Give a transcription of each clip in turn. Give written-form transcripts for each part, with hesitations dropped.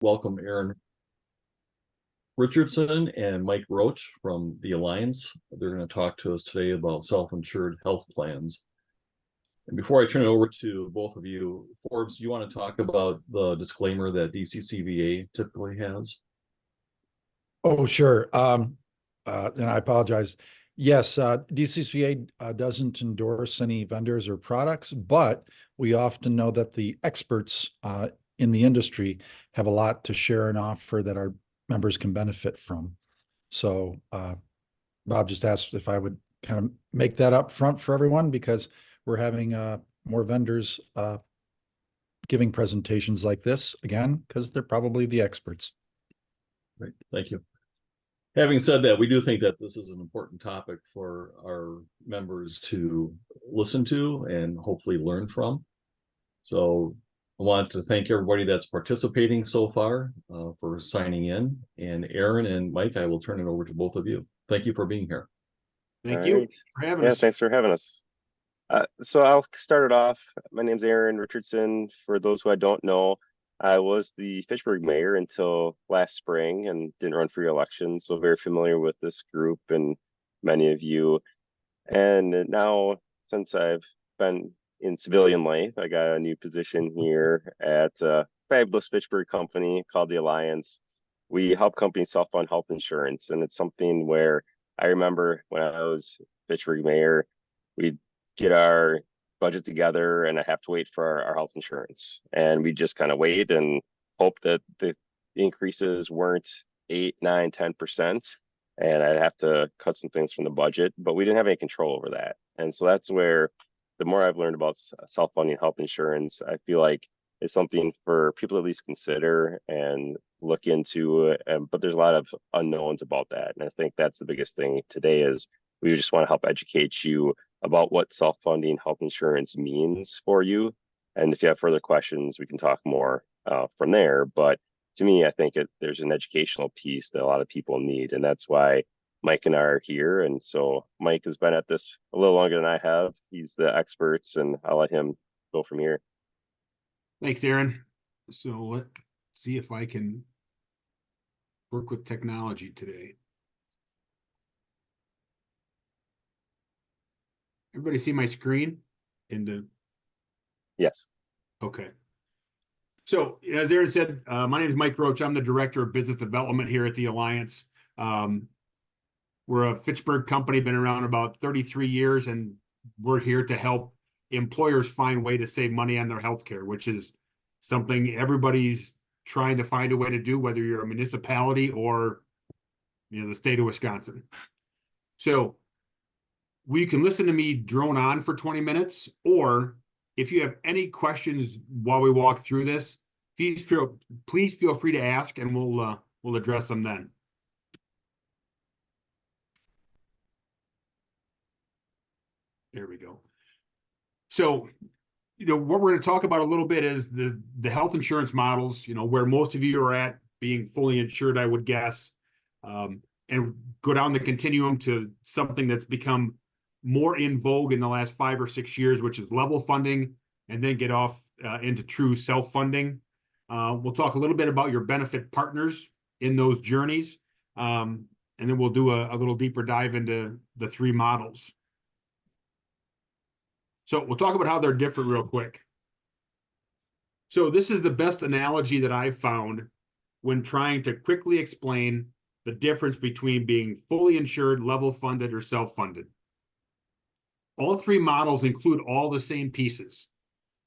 welcome Aaron Richardson and Mike Roche from the Alliance. They're going to talk to us today about self-insured health plans. And before I turn it over to both of you, Forbes, do you want to talk about the disclaimer that DCCVA typically has? Oh, sure. And I apologize. Yes, DCCVA doesn't endorse any vendors or products, but we often know that the experts in the industry have a lot to share and offer that our members can benefit from. So Bob just asked if I would kind of make that up front for everyone because we're having more vendors giving presentations like this again, because they're probably the experts. Great, thank you. Having said that, we do think that this is an important topic for our members to listen to and hopefully learn from. So I want to thank everybody that's participating so far for signing in. And Aaron and Mike, I will turn it over to both of you. Thank you for being here. Thank you for having us. Thanks for having us. So I'll start it off. My name's Aaron Richardson. For those who I don't know, I was the Fitchburg mayor until last spring and didn't run for re-election, so very familiar with this group and many of you. And now, since I've been in civilian life, I got a new position here at a fabulous Fitchburg company called the Alliance. We help companies self-fund health insurance, and it's something where I remember when I was Fitchburg mayor, we'd get our budget together and I have to wait for our health insurance. And we just kind of wait and hope that the increases weren't 8, 9, 10%. And I'd have to cut some things from the budget, but we didn't have any control over that. And so that's where the more I've learned about self-funding health insurance, I feel like it's something for people to at least consider and look into. But there's a lot of unknowns about that. And I think that's the biggest thing today is we just want to help educate you about what self-funding health insurance means for you. And if you have further questions, we can talk more from there. But to me, I think there's an educational piece that a lot of people need. And that's why Mike and I are here. And so Mike has been at this a little longer than I have. He's the expert, and I'll let him go from here. Thanks, Aaron. So let's see if I can work with technology today. Everybody see my screen? Yes. Okay. So as Aaron said, my name is Mike Roche. I'm the Director of Business Development here at the Alliance. We're a Fitchburg company, been around about 33 years, and we're here to help employers find a way to save money on their healthcare, which is something everybody's trying to find a way to do, whether you're a municipality or the state of Wisconsin. So you can listen to me drone on for 20 minutes, or if you have any questions while we walk through this, please feel free to ask, and we'll address them then. There we go. So, what we're going to talk about a little bit is the health insurance models, where most of you are at being fully insured, I would guess, and go down the continuum to something that's become more in vogue in the last 5 or 6 years, which is level funding, and then get off into true self-funding. We'll talk a little bit about your benefit partners in those journeys, and then we'll do a little deeper dive into the 3 models. So we'll talk about how they're different real quick. So this is the best analogy that I've found when trying to quickly explain the difference between being fully insured, level funded, or self-funded. All 3 models include all the same pieces.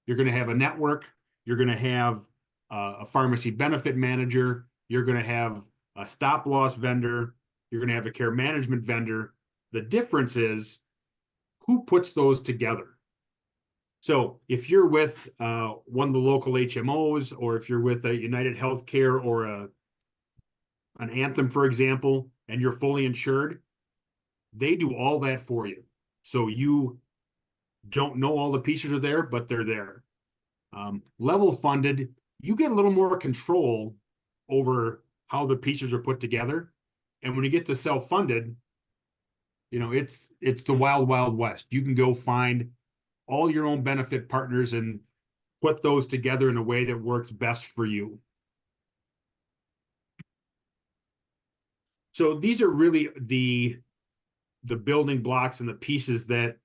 You're going to have a network, you're going to have a pharmacy benefit manager, you're going to have a stop loss vendor, you're going to have a care management vendor. The difference is who puts those together. So if you're with one of the local HMOs, or if you're with a United Healthcare or an Anthem, for example, and you're fully insured, they do all that for you. So you don't know all the pieces are there, but they're there. Level funded, you get a little more control over how the pieces are put together. And when you get to self-funded, it's the wild, wild west. You can go find all your own benefit partners and put those together in a way that works best for you. So these are really the building blocks and the pieces that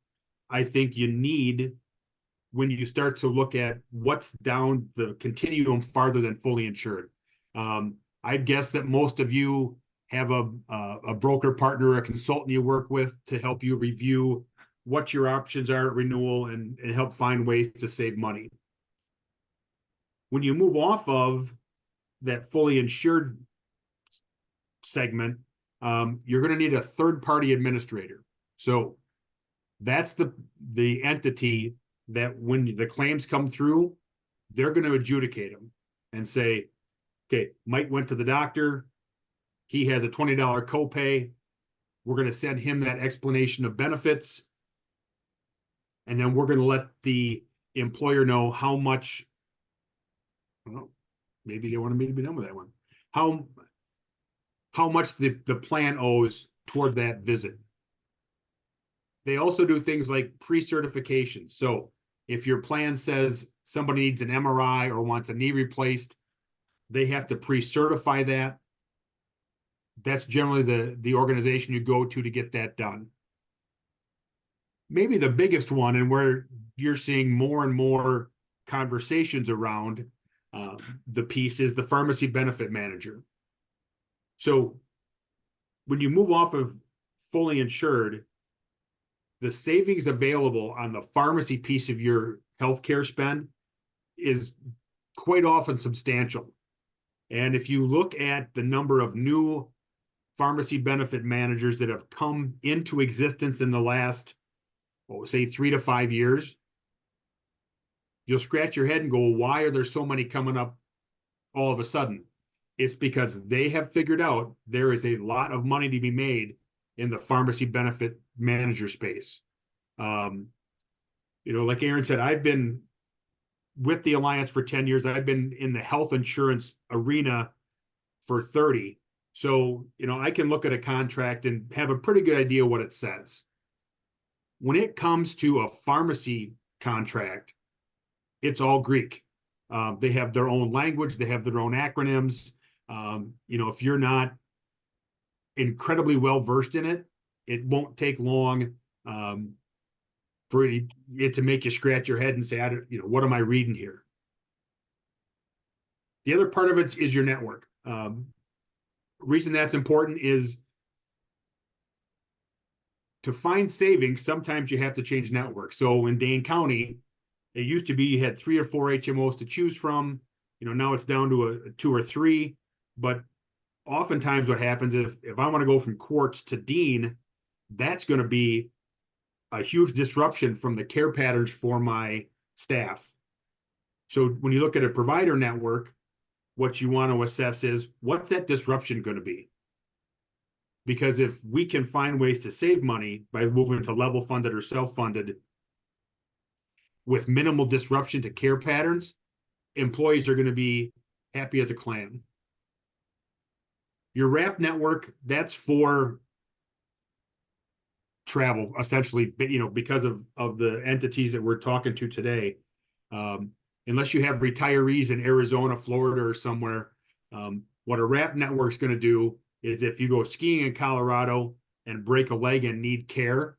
I think you need when you start to look at what's down the continuum farther than fully insured. I'd guess that most of you have a broker partner or a consultant you work with to help you review what your options are at renewal and help find ways to save money. When you move off of that fully insured segment, you're going to need a third-party administrator. So that's the entity that when the claims come through, they're going to adjudicate them and say, okay, Mike went to the doctor. He has a $20 copay. We're going to send him that explanation of benefits. And then we're going to let the employer know how much, well, maybe they wanted me to be done with that one. How much the plan owes toward that visit. They also do things like pre-certification. So if your plan says somebody needs an MRI or wants a knee replaced, they have to pre-certify that. That's generally the organization you go to get that done. Maybe the biggest one, and where you're seeing more and more conversations around the piece, is the pharmacy benefit manager. So when you move off of fully insured, the savings available on the pharmacy piece of your healthcare spend is quite often substantial. And if you look at the number of new pharmacy benefit managers that have come into existence in the last, say 3 to 5 years, you'll scratch your head and go, why are there so many coming up all of a sudden? It's because they have figured out there is a lot of money to be made in the pharmacy benefit manager space. Like Aaron said, I've been with the Alliance for 10 years. I've been in the health insurance arena for 30. So, I can look at a contract and have a pretty good idea what it says. When it comes to a pharmacy contract, it's all Greek. They have their own language. They have their own acronyms. If you're not incredibly well versed in it, it won't take long for it to make you scratch your head and say, what am I reading here? The other part of it is your network. Reason that's important is to find savings. Sometimes you have to change networks. So in Dane County, it used to be you had 3 or 4 HMOs to choose from. Now it's down to a 2 or 3. But oftentimes what happens if I want to go from Quartz to Dean, that's going to be a huge disruption from the care patterns for my staff. So when you look at a provider network, what you want to assess is, what's that disruption going to be? Because if we can find ways to save money by moving to level funded or self-funded with minimal disruption to care patterns, employees are going to be happy as a clam. Your wrap network, that's for travel, essentially, because of the entities that we're talking to today. Unless you have retirees in Arizona, Florida, or somewhere, what a wrap network is going to do is, if you go skiing in Colorado and break a leg and need care,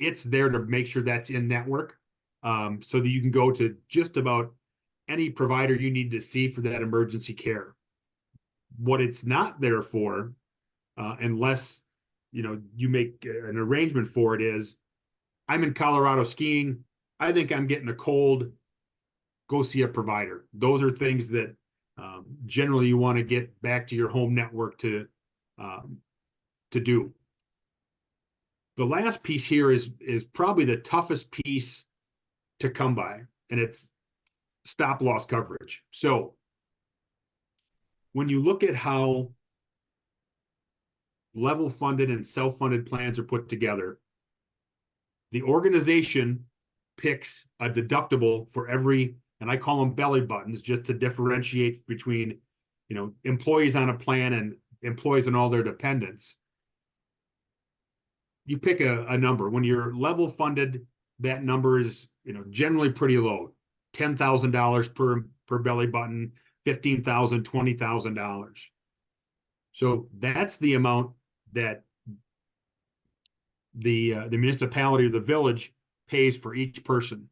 it's there to make sure that's in network, so that you can go to just about any provider you need to see for that emergency care. What it's not there for, unless you make an arrangement for it, is, I'm in Colorado skiing, I think I'm getting a cold, go see a provider. Those are things that generally you want to get back to your home network to do. The last piece here is probably the toughest piece to come by, and it's stop loss coverage. So when you look at how level funded and self-funded plans are put together, the organization picks a deductible for every, and I call them belly buttons, just to differentiate between, employees on a plan and employees and all their dependents. You pick a number. When you're level funded, that number is, generally pretty low, $10,000 per belly button, $15,000, $20,000. So that's the amount that the municipality or the village pays for each person.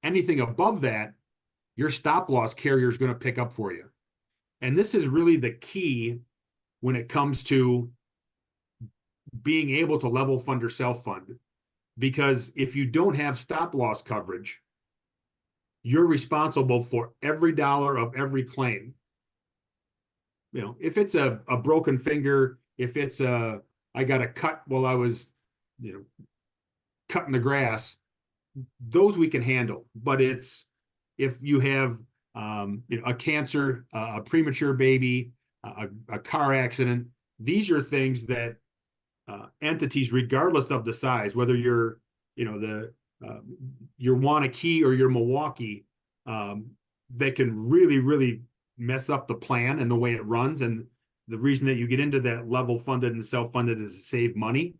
Anything above that, your stop loss carrier is going to pick up for you. And this is really the key when it comes to being able to level fund or self-fund. Because if you don't have stop loss coverage, you're responsible for every dollar of every claim. You know, if it's a broken finger, if it's I got a cut while I was, you know, cutting the grass, those we can handle. But it's if you have you know, a cancer, a premature baby, a car accident, these are things that entities, regardless of the size, whether you're, you know, your Wanakee or your Milwaukee, they can really, really mess up the plan and the way it runs. And the reason that you get into that level funded and self-funded is to save money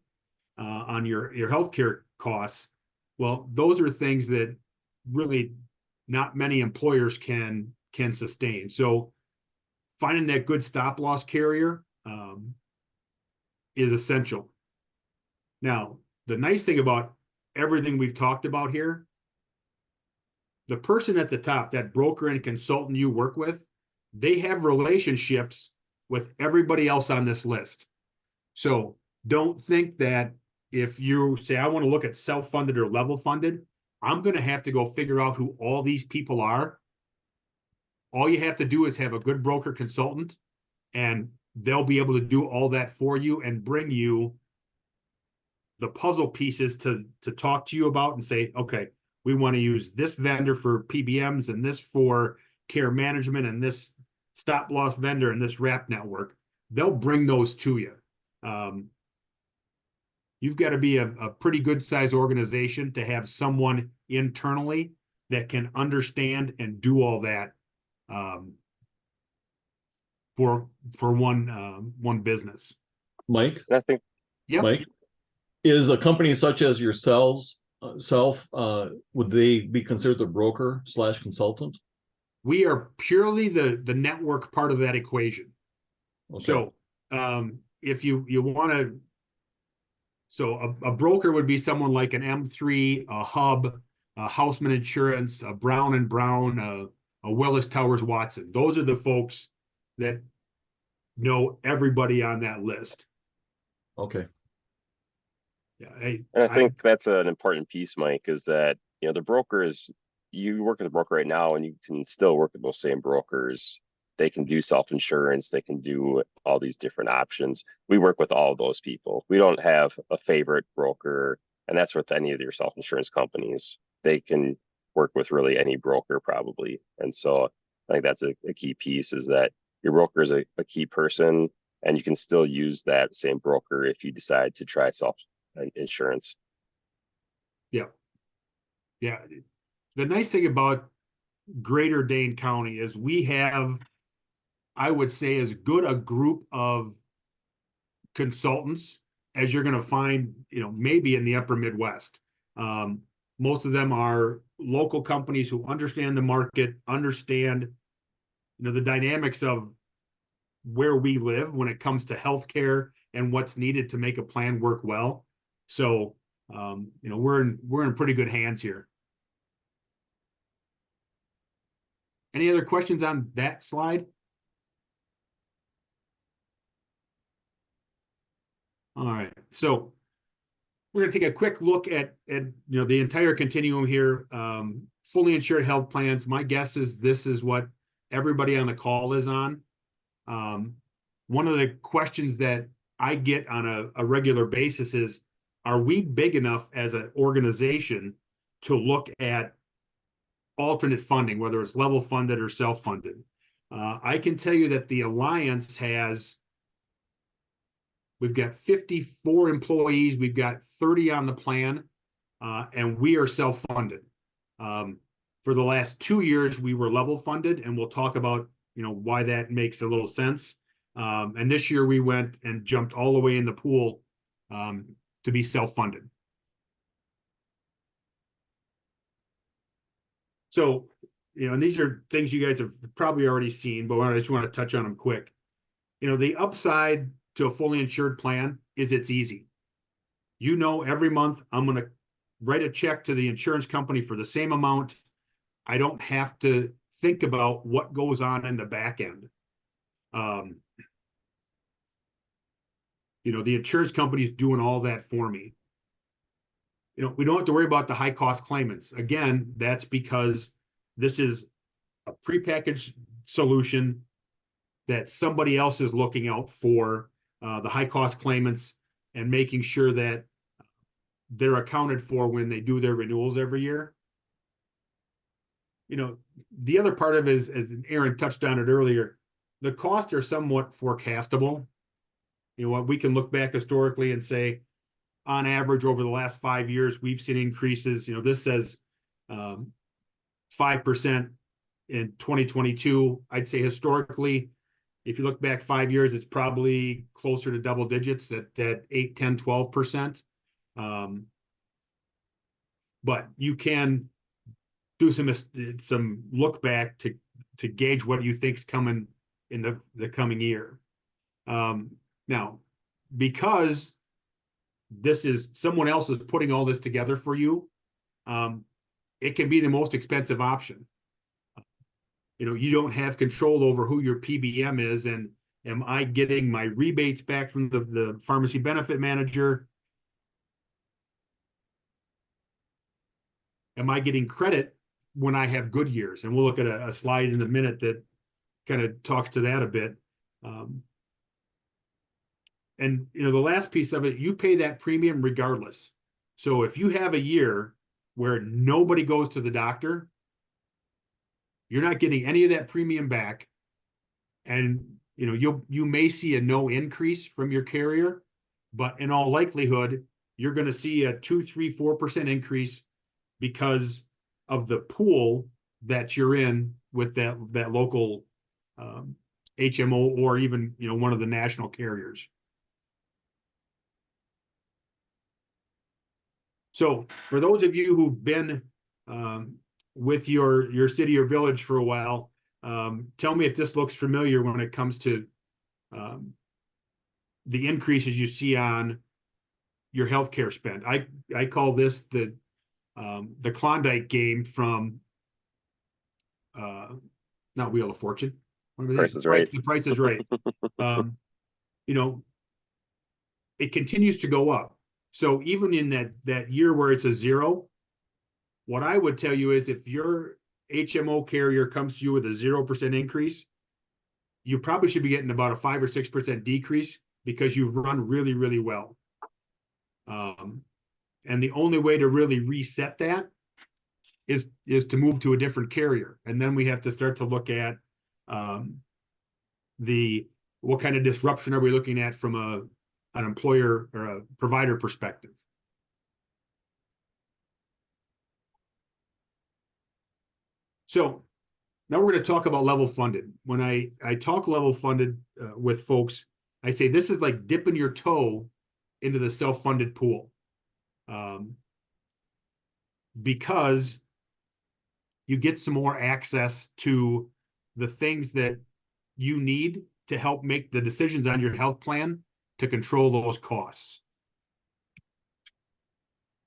on your healthcare costs. Well, those are things that really not many employers can sustain. So finding that good stop loss carrier is essential. Now, the nice thing about everything we've talked about here, the person at the top, that broker and consultant you work with, they have relationships with everybody else on this list. So don't think that if you say, I want to look at self-funded or level funded, I'm going to have to go figure out who all these people are. All you have to do is have a good broker consultant, and they'll be able to do all that for you and bring you the puzzle pieces to talk to you about and say, okay, we want to use this vendor for PBMs and this for care management and this stop loss vendor and this wrap network. They'll bring those to you. You've got to be a pretty good size organization to have someone internally that can understand and do all that for one business. Mike, And I think Yep. Mike, is a company such as yourselves, would they be considered the broker / consultant? We are purely the network part of that equation. Okay. So if you want to, so a broker would be someone like an M3, a Hub, a Houseman Insurance, a Brown and Brown, a Willis Towers Watson. Those are the folks that know everybody on that list. Okay. Yeah, And I think that's an important piece, Mike, is that, you know, the broker is, you work with a broker right now and you can still work with those same brokers. They can do self-insurance. They can do all these different options. We work with all of those people. We don't have a favorite broker, and that's with any of your self-insurance companies. They can work with really any broker probably. And so I think that's a key piece, is that your broker is a key person, and you can still use that same broker if you decide to try self-insurance. Yeah. Yeah. The nice thing about Greater Dane County is we have, I would say, as good a group of consultants as you're going to find, you know, maybe in the upper Midwest. Most of them are local companies who understand the market, understand, you know, the dynamics of where we live when it comes to healthcare and what's needed to make a plan work well. So, you know, we're in pretty good hands here. Any other questions on that slide? All right, so we're going to take a quick look at you know, the entire continuum here. Fully insured health plans. My guess is this is what everybody on the call is on. One of the questions that I get on a regular basis is, are we big enough as an organization to look at alternate funding, whether it's level funded or self-funded? I can tell you that the Alliance we've got 54 employees, we've got 30 on the plan, and we are self-funded. For the last 2 years, we were level funded, and we'll talk about, you know, why that makes a little sense. And this year we went and jumped all the way in the pool to be self-funded. So, you know, and these are things you guys have probably already seen, but I just want to touch on them quick. You know, the upside to a fully insured plan is it's easy. You know, every month I'm going to write a check to the insurance company for the same amount. I don't have to think about what goes on in the back end. You know, the insurance company's doing all that for me. You know, we don't have to worry about the high cost claimants. Again, that's because this is a prepackaged solution that somebody else is looking out for the high cost claimants and making sure that they're accounted for when they do their renewals every year. You know, the other part of it is, as Aaron touched on it earlier, the costs are somewhat forecastable. You know what, we can look back historically and say, on average, over the last 5 years, we've seen increases. You know, this says 5% in 2022. I'd say historically, if you look back 5 years, it's probably closer to double digits at 8, 10, 12%. But you can do some look back to gauge what you think's coming in the coming year. Now, because this is someone else is putting all this together for you, it can be the most expensive option. You know, you don't have control over who your PBM is, and am I getting my rebates back from the pharmacy benefit manager? Am I getting credit when I have good years? And we'll look at a slide in a minute that kind of talks to that a bit. And, you know, the last piece of it, you pay that premium regardless. So if you have a year where nobody goes to the doctor, you're not getting any of that premium back. And, you know, you may see a no increase from your carrier, but in all likelihood, you're going to see a 2, 3, 4% increase because of the pool that you're in with that local HMO, or even, you know, one of the national carriers. So for those of you who've been with your city or village for a while, tell me if this looks familiar when it comes to the increases you see on your healthcare spend. I call this the Klondike game from not Wheel of Fortune. Price is Right. The Price is Right. You know, it continues to go up. So even in that year where it's a 0, what I would tell you is if your HMO carrier comes to you with a 0% increase, you probably should be getting about a 5 or 6% decrease because you've run really, really well. And the only way to really reset that is to move to a different carrier. And then we have to start to look at what kind of disruption are we looking at from an employer or a provider perspective. So now we're going to talk about level funded. When I talk level funded with folks, I say this is like dipping your toe into the self-funded pool, because you get some more access to the things that you need to help make the decisions on your health plan to control those costs.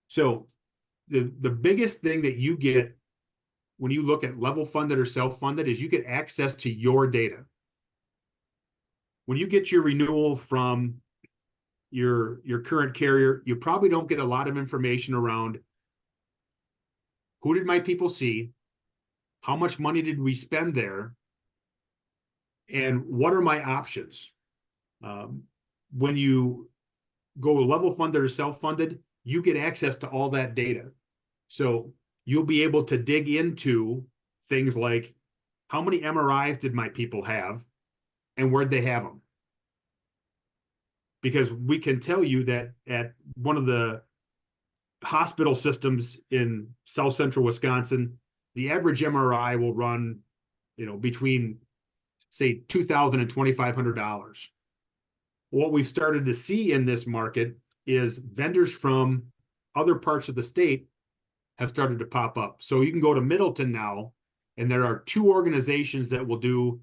So the biggest thing that you get when you look at level funded or self-funded is you get access to your data. When you get your renewal from your current carrier, you probably don't get a lot of information around who did my people see, how much money did we spend there, and what are my options. When you go level funded or self-funded, you get access to all that data. So you'll be able to dig into things like how many MRIs did my people have and where'd they have them? Because we can tell you that at one of the hospital systems in South Central Wisconsin, the average MRI will run, you know, between say $2,000 and $2,500. What we've started to see in this market is vendors from other parts of the state have started to pop up. So you can go to Middleton now, and there are 2 organizations that will do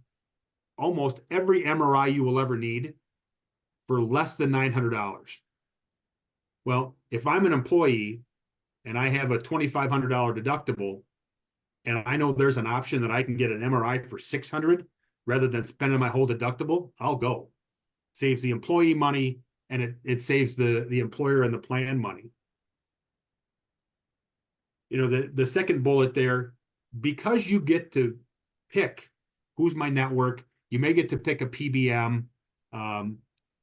almost every MRI you will ever need for less than $900. Well, if I'm an employee and I have a $2,500 deductible, and I know there's an option that I can get an MRI for $600 rather than spending my whole deductible, I'll go. Saves the employee money, and it saves the employer and the plan money. You know, the second bullet there, because you get to pick who's my network, you may get to pick a PBM,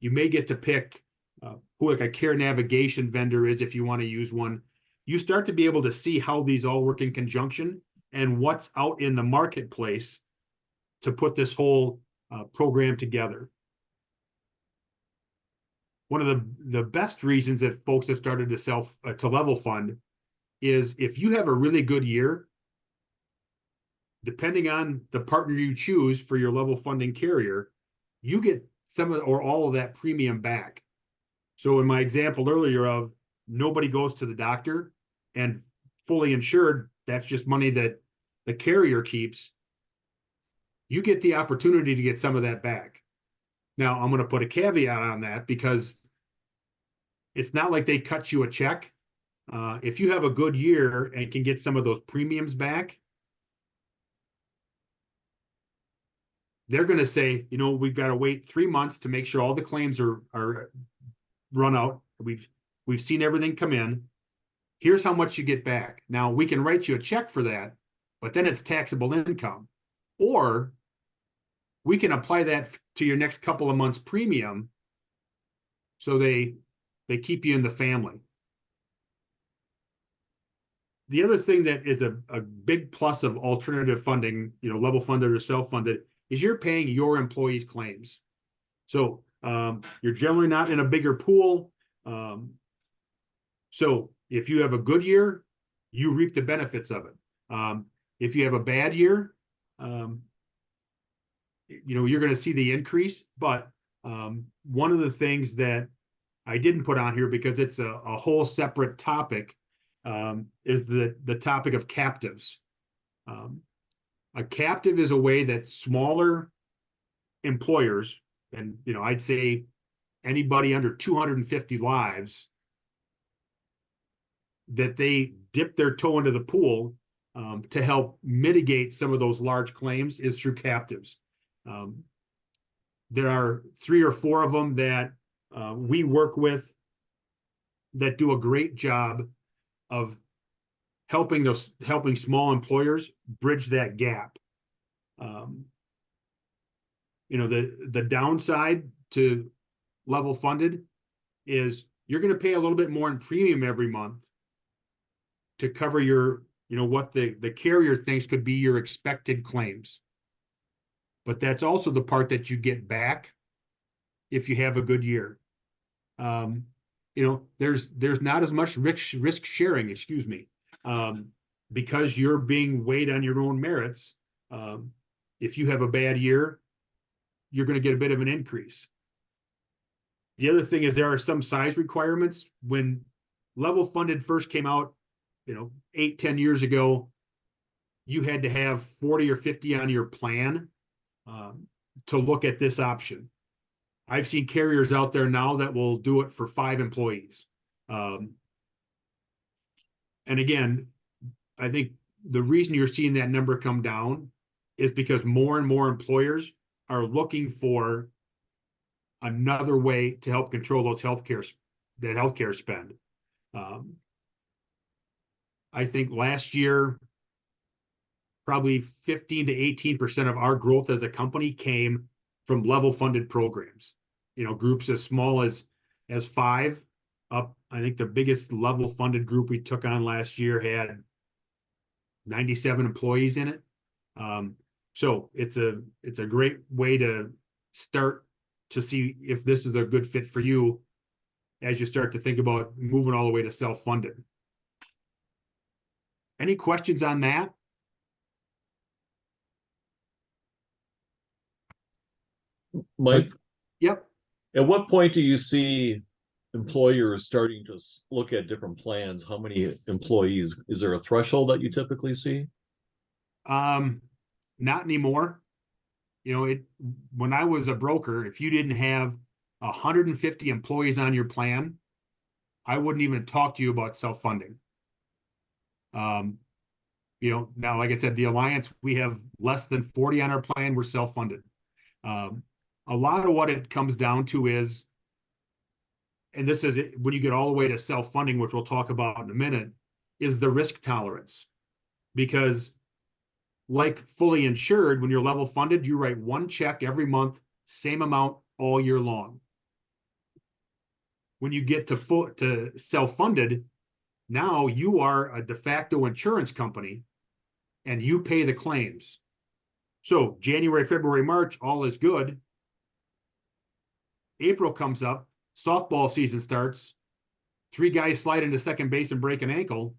you may get to pick who like a care navigation vendor is if you want to use one. You start to be able to see how these all work in conjunction and what's out in the marketplace to put this whole program together. One of the best reasons that folks have started to level fund is if you have a really good year, depending on the partner you choose for your level funding carrier, you get some of or all of that premium back. So in my example earlier of nobody goes to the doctor and fully insured, that's just money that the carrier keeps, you get the opportunity to get some of that back. Now, I'm going to put a caveat on that because it's not like they cut you a check. If you have a good year and can get some of those premiums back, they're going to say, you know, we've got to wait 3 months to make sure all the claims are run out. We've seen everything come in. Here's how much you get back. Now, we can write you a check for that, but then it's taxable income. Or we can apply that to your next couple of months premium so they keep you in the family. The other thing that is a big plus of alternative funding, you know, level funded or self-funded, is you're paying your employees' claims. So you're generally not in a bigger pool. So if you have a good year, you reap the benefits of it. If you have a bad year, you know, you're going to see the increase. But one of the things that I didn't put on here because it's a whole separate topic is the topic of captives. A captive is a way that smaller employers, and you know, I'd say anybody under 250 lives, that they dip their toe into the pool to help mitigate some of those large claims is through captives. There are 3 or 4 of them that we work with that do a great job of helping small employers bridge that gap. You know, the downside to level funded is you're going to pay a little bit more in premium every month to cover your, you know, what the carrier thinks could be your expected claims. But that's also the part that you get back if you have a good year. You know, there's not as much risk sharing, excuse me, because you're being weighed on your own merits. If you have a bad year, you're going to get a bit of an increase. The other thing is there are some size requirements. When level funded first came out, you know, 8-10 years ago, you had to have 40 or 50 on your plan to look at this option. I've seen carriers out there now that will do it for 5 employees. And again, I think the reason you're seeing that number come down is because more and more employers are looking for another way to help control those healthcare spend. I think last year, probably 15 to 18% of our growth as a company came from level funded programs. You know, groups as small as 5 up. I think the biggest level funded group we took on last year had 97 employees in it. So it's a great way to start to see if this is a good fit for you as you start to think about moving all the way to self-funded. Any questions on that? Mike, Yep. at what point do you see employers starting to look at different plans? How many employees? Is there a threshold that you typically see? Not anymore. You know, when I was a broker, if you didn't have 150 employees on your plan, I wouldn't even talk to you about self-funding. You know, now, like I said, the Alliance, we have less than 40 on our plan. We're self-funded. A lot of what it comes down to is, and this is when you get all the way to self-funding, which we'll talk about in a minute, is the risk tolerance. Because like fully insured, when you're level funded, you write one check every month, same amount all year long. When you get to self-funded, now you are a de facto insurance company and you pay the claims. So January, February, March, all is good. April comes up, softball season starts, 3 guys slide into second base and break an ankle.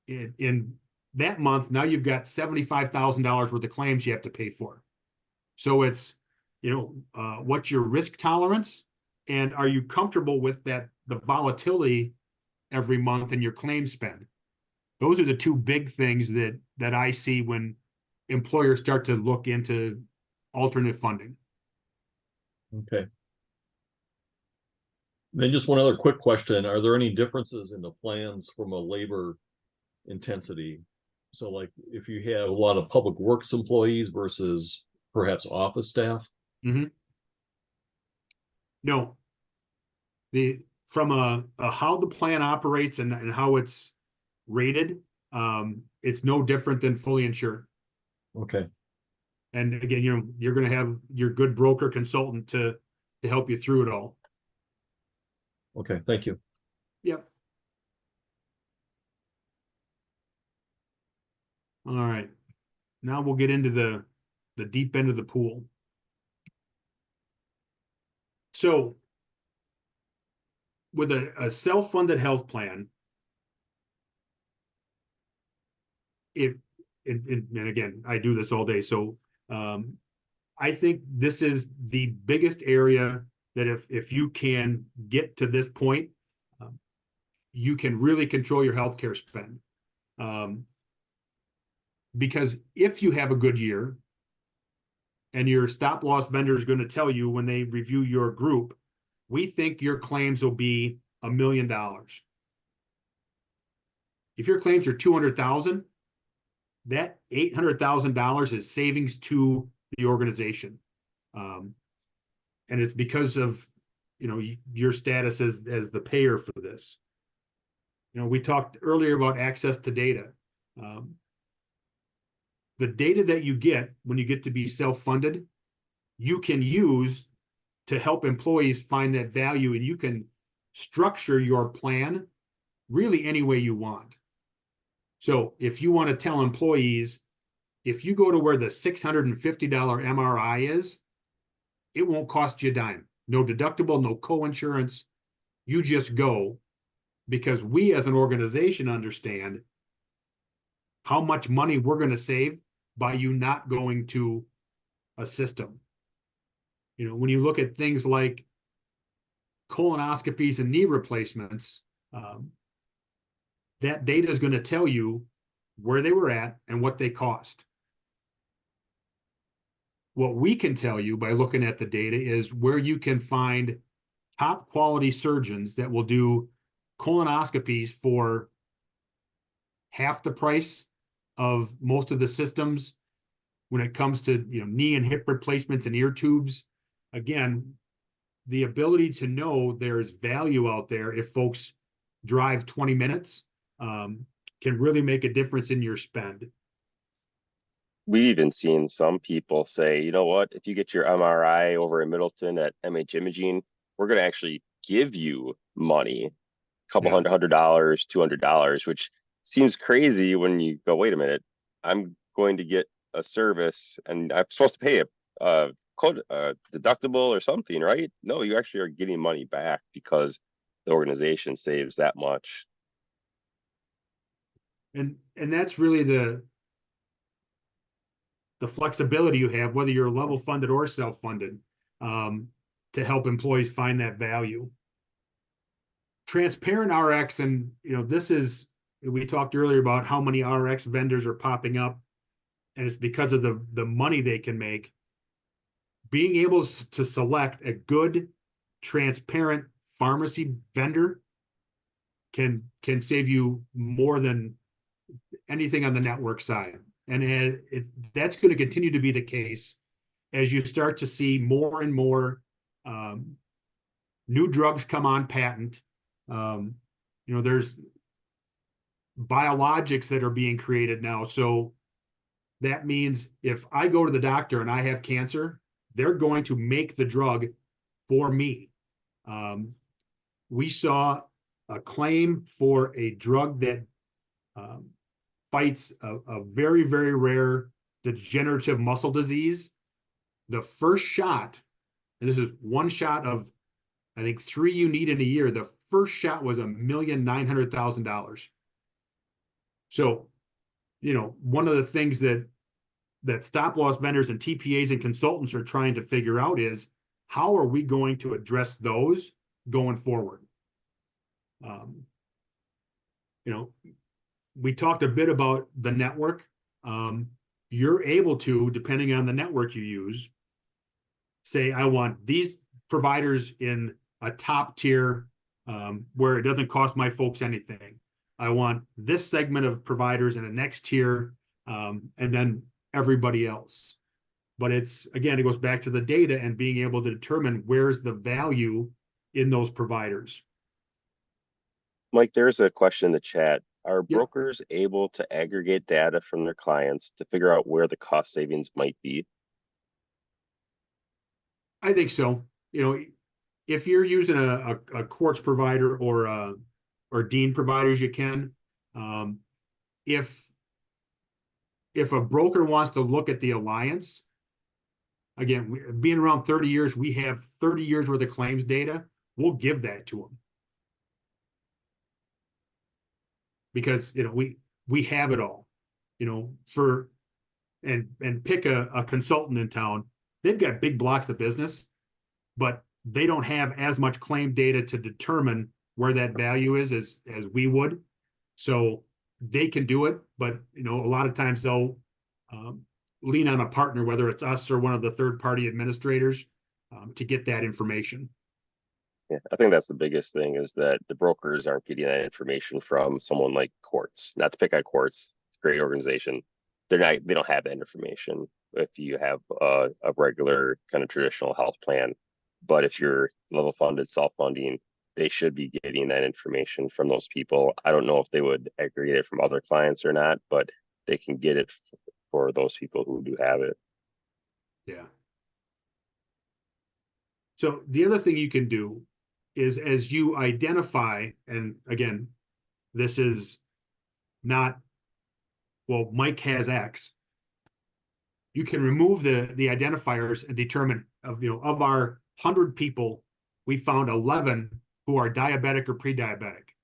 In that month, now you've got $75,000 worth of claims you have to pay for. So it's, you know, what's your risk tolerance? And are you comfortable with that, the volatility every month in your claim spend? Those are the 2 big things that I see when employers start to look into alternate funding. Okay. Then just one other quick question. Are there any differences in the plans from a labor intensity? So like if you have a lot of public works employees versus perhaps office staff? Mm-hmm. No. From a how the plan operates and how it's rated, it's no different than fully insured. Okay. And again, you know, you're going to have your good broker consultant to help you through it all. Okay, thank you. Yep. All right. Now we'll get into the deep end of the pool. So with a self-funded health plan, and again, I do this all day. So I think this is the biggest area that if you can get to this point, you can really control your healthcare spend. Because if you have a good year and your stop loss vendor is going to tell you when they review your group, we think your claims will be $1 million. If your claims are $200,000, that $800,000 is savings to the organization. And it's because of, you know, your status as the payer for this. You know, we talked earlier about access to data. The data that you get when you get to be self-funded, you can use to help employees find that value, and you can structure your plan really any way you want. So if you want to tell employees, if you go to where the $650 MRI is, it won't cost you a dime. No deductible, no co-insurance. You just go, because we as an organization understand how much money we're going to save by you not going to a system. You know, when you look at things like colonoscopies and knee replacements, that data is going to tell you where they were at and what they cost. What we can tell you by looking at the data is where you can find top quality surgeons that will do colonoscopies for half the price of most of the systems when it comes to, you know, knee and hip replacements and ear tubes. Again, the ability to know there's value out there if folks drive 20 minutes can really make a difference in your spend. We've even seen some people say, you know what, if you get your MRI over in Middleton at MH Imaging, we're going to actually give you money, a couple $100, $200, which seems crazy when you go, wait a minute, I'm going to get a service and I'm supposed to pay a deductible or something, right? No, you actually are getting money back because the organization saves that much. And that's really the flexibility you have, whether you're level funded or self-funded, to help employees find that value. Transparent RX, and you know, this is, we talked earlier about how many RX vendors are popping up, and it's because of the money they can make. Being able to select a good transparent pharmacy vendor can save you more than anything on the network side. And that's going to continue to be the case as you start to see more and more new drugs come on patent. There's biologics that are being created now. So that means if I go to the doctor and I have cancer, they're going to make the drug for me. We saw a claim for a drug that fights a very, very rare degenerative muscle disease. The first shot, and this is one shot of, I think, 3 you need in a year. The first shot was $1,900,000. So, one of the things that stop loss vendors and TPAs and consultants are trying to figure out is how are we going to address those going forward? We talked a bit about the network. You're able to, depending on the network you use, say, I want these providers in a top tier where it doesn't cost my folks anything. I want this segment of providers in a next tier, and then everybody else. But it goes back to the data and being able to determine where's the value in those providers. Mike, there's a question in the chat. Are brokers able to aggregate data from their clients to figure out where the cost savings might be? I think so. If you're using a quartz provider or Dean providers, you can. If a broker wants to look at the alliance, again, being around 30 years, we have 30 years worth of claims data. We'll give that to them. Because we have it all, and pick a consultant in town. They've got big blocks of business, but they don't have as much claim data to determine where that value is as we would. So they can do it, but a lot of times they'll lean on a partner, whether it's us or one of the third-party administrators, to get that information. Yeah, I think that's the biggest thing is that the brokers aren't getting that information from someone like Quartz. Not to pick on Quartz, great organization. They don't have that information if you have a regular kind of traditional health plan. But if you're level funded, self-funding, they should be getting that information from those people. I don't know if they would aggregate it from other clients or not, but they can get it for those people who do have it. Yeah. So the other thing you can do is as you identify, and again, this is not, well, Mike has X. You can remove the identifiers and determine of our 100 people, we found 11 who are diabetic or pre-diabetic.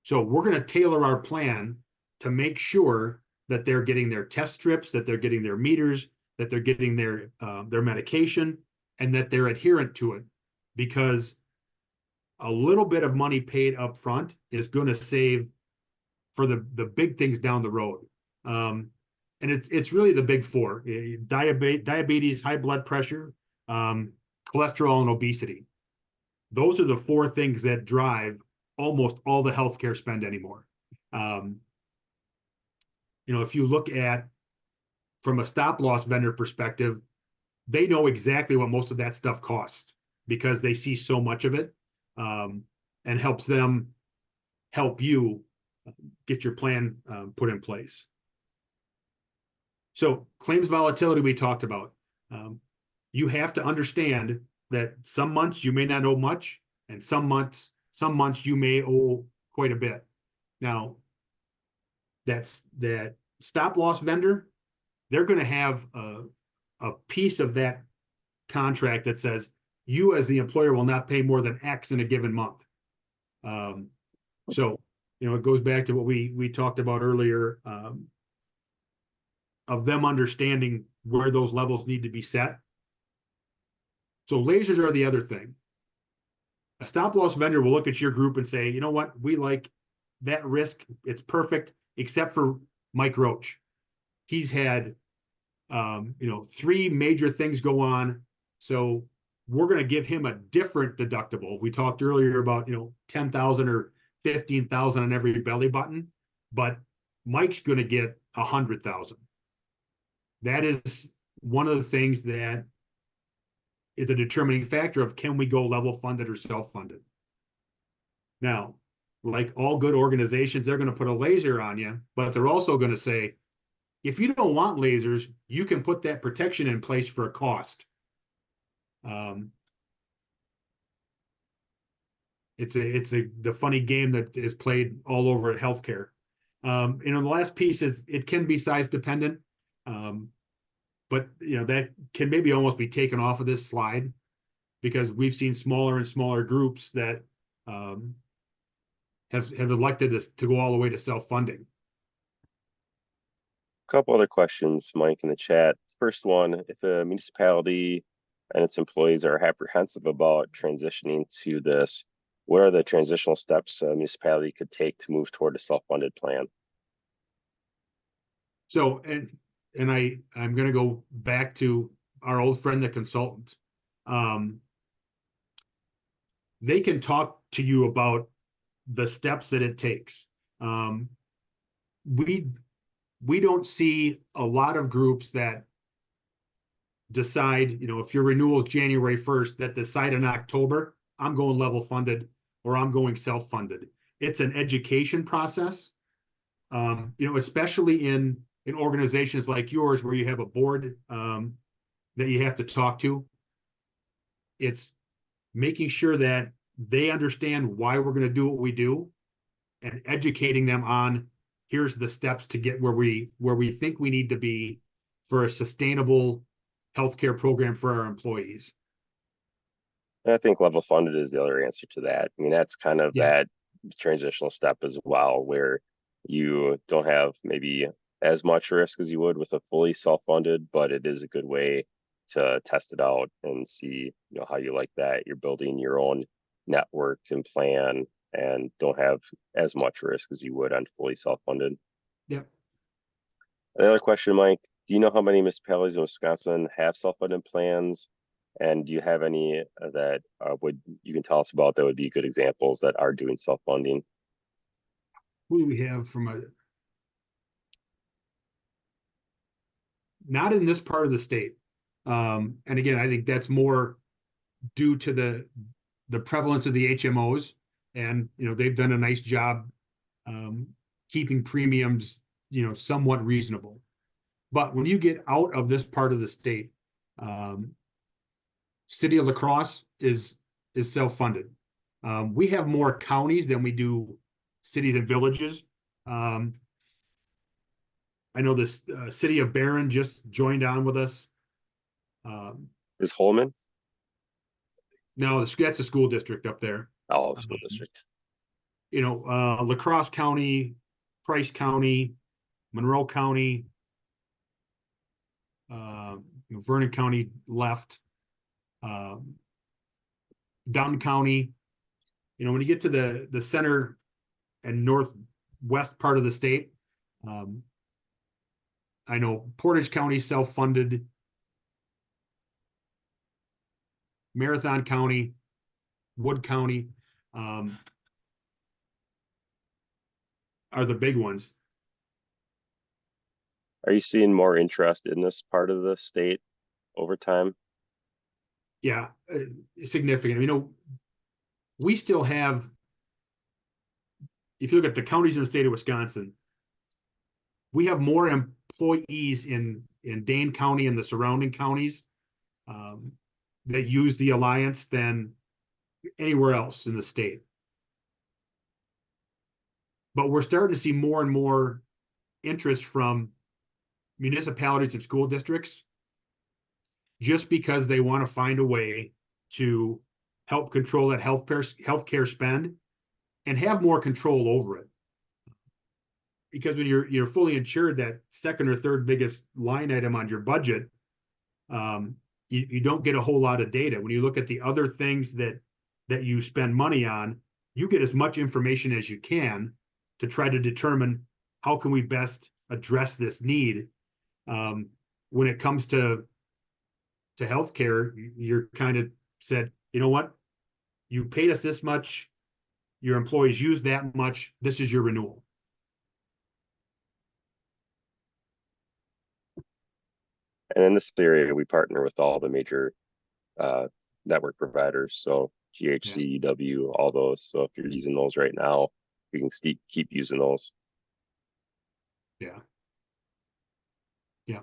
So we're going to tailor our plan to make sure that they're getting their test strips, that they're getting their meters, that they're getting their medication, and that they're adherent to it, because a little bit of money paid up front is going to save for the big things down the road. And it's really the big four: diabetes, high blood pressure, cholesterol, and obesity. Those are the four things that drive almost all the healthcare spend anymore. If you look at from a stop loss vendor perspective, they know exactly what most of that stuff costs because they see so much of it, and helps them help you get your plan put in place. So claims volatility we talked about. You have to understand that some months you may not owe much, and some months you may owe quite a bit. Now, that stop loss vendor, they're going to have a piece of that contract that says you as the employer will not pay more than X in a given month. So it goes back to what we talked about earlier, of them understanding where those levels need to be set. So lasers are the other thing. A stop loss vendor will look at your group and say, you know what, we like that risk. It's perfect, except for Mike Roche. He's had 3 major things go on. So we're going to give him a different deductible. We talked earlier about, 10,000 or 15,000 on every belly button, but Mike's going to get 100,000. That is one of the things that is a determining factor of, can we go level funded or self-funded? Now, like all good organizations, they're going to put a laser on you, but they're also going to say, if you don't want lasers, you can put that protection in place for a cost. It's the funny game that is played all over healthcare. The last piece is, it can be size dependent, but that can maybe almost be taken off of this slide, because we've seen smaller and smaller groups that have elected to go all the way to self-funding. Couple other questions, Mike, in the chat. First one, if a municipality and its employees are apprehensive about transitioning to this, what are the transitional steps a municipality could take to move toward a self-funded plan? So, I'm going to go back to our old friend, the consultant. They can talk to you about the steps that it takes. We don't see a lot of groups that decide, if your renewal is January 1st, that decide in October, I'm going level funded or I'm going self-funded. It's an education process, especially in organizations like yours, where you have a board that you have to talk to. It's making sure that they understand why we're going to do what we do, and educating them on, here's the steps to get where we think we need to be for a sustainable healthcare program for our employees. And I think level funded is the other answer to that. I mean, that's kind of that transitional step as well, where you don't have maybe as much risk as you would with a fully self-funded, but it is a good way to test it out and see, how you like that. You're building your own network and plan, and don't have as much risk as you would on fully self-funded. Yep. Another question, Mike, do you know how many municipalities in Wisconsin have self-funded plans? And do you have any that you can tell us about that would be good examples that are doing self-funding? Who do we have from not in this part of the state? And again, I think that's more due to the prevalence of the HMOs, and they've done a nice job keeping premiums somewhat reasonable. But when you get out of this part of the state, City of La Crosse is self-funded. We have more counties than we do cities and villages. I know this City of Barron just joined on with us. Is Holman? No, that's a school district up there. Oh, school district. La Crosse County, Price County, Monroe County, Vernon County left, Dunn County. When you get to the center and northwest part of the state, I know Portage County self-funded, Marathon County, Wood County are the big ones. Are you seeing more interest in this part of the state over time? Yeah, significant. We still have, if you look at the counties in the state of Wisconsin, we have more employees in Dane County and the surrounding counties that use the Alliance than anywhere else in the state. But we're starting to see more and more interest from municipalities and school districts, just because they want to find a way to help control that healthcare spend and have more control over it. Because when you're fully insured, that second or third biggest line item on your budget, you don't get a whole lot of data. When you look at the other things that you spend money on, you get as much information as you can to try to determine how can we best address this need. When it comes to healthcare, you're kind of said, you know what? You paid us this much, your employees use that much, this is your renewal. And in this area, we partner with all the major network providers. So GHC, EW, all those. So if you're using those right now, you can keep using those. Yeah. Yeah.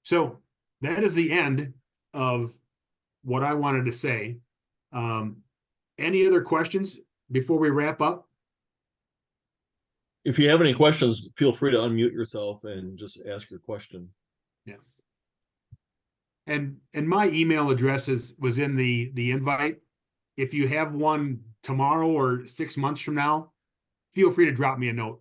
So that is the end of what I wanted to say. Any other questions before we wrap up? If you have any questions, feel free to unmute yourself and just ask your question. Yeah. And my email address was in the invite. If you have one tomorrow or 6 months from now, feel free to drop me a note.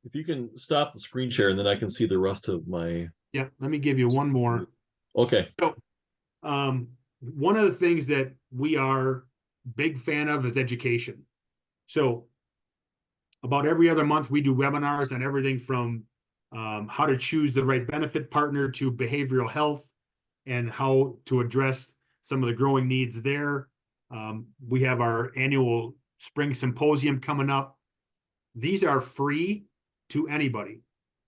If you can stop the screen share, and then I can see the rest of my. Yeah, let me give you one more. Okay. So, one of the things that we are big fan of is education. So about every other month, we do webinars on everything from how to choose the right benefit partner to behavioral health and how to address some of the growing needs there. We have our annual spring symposium coming up. These are free to anybody.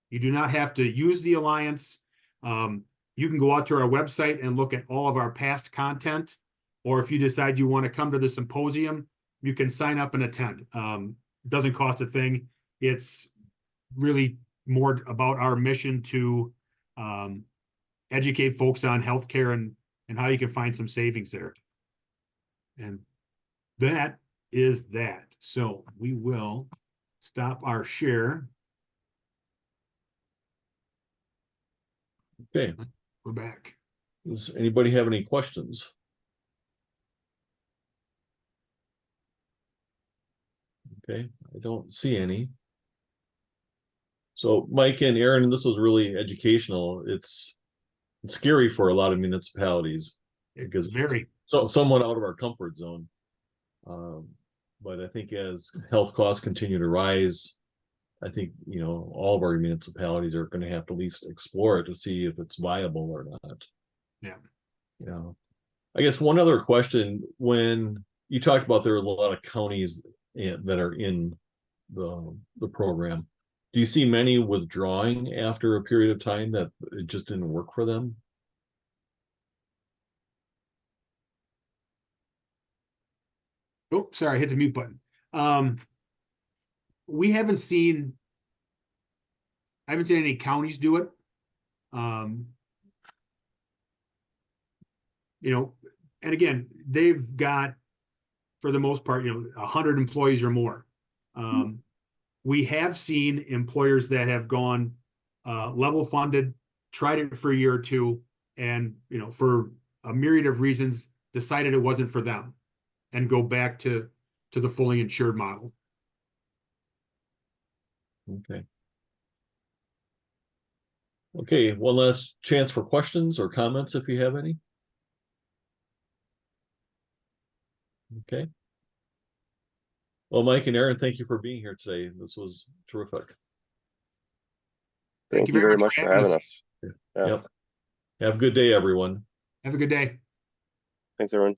You do not have to use the Alliance. You can go out to our website and look at all of our past content, or if you decide you want to come to the symposium, you can sign up and attend. It doesn't cost a thing. It's really more about our mission to educate folks on healthcare and how you can find some savings there. And that is that. So we will stop our share. Okay. We're back. Does anybody have any questions? Okay, I don't see any. So Mike and Aaron, this was really educational. It's scary for a lot of municipalities because Very. so somewhat out of our comfort zone. But I think as health costs continue to rise, I think, all of our municipalities are going to have to at least explore it to see if it's viable or not. Yeah. I guess one other question, when you talked about there are a lot of counties that are in the program, do you see many withdrawing after a period of time that it just didn't work for them? Oh, sorry, I hit the mute button. We haven't seen, I haven't seen any counties do it. And again, they've got, for the most part, 100 employees or more. We have seen employers that have gone level funded, tried it for a year or two, and for a myriad of reasons, decided it wasn't for them, and go back to the fully insured model. Okay. Okay, one last chance for questions or comments if you have any. Okay. Well, Mike and Aaron, thank you for being here today. This was terrific. Thank you very much for having us. Yeah. Yep. Have a good day, everyone. Have a good day. Thanks, everyone.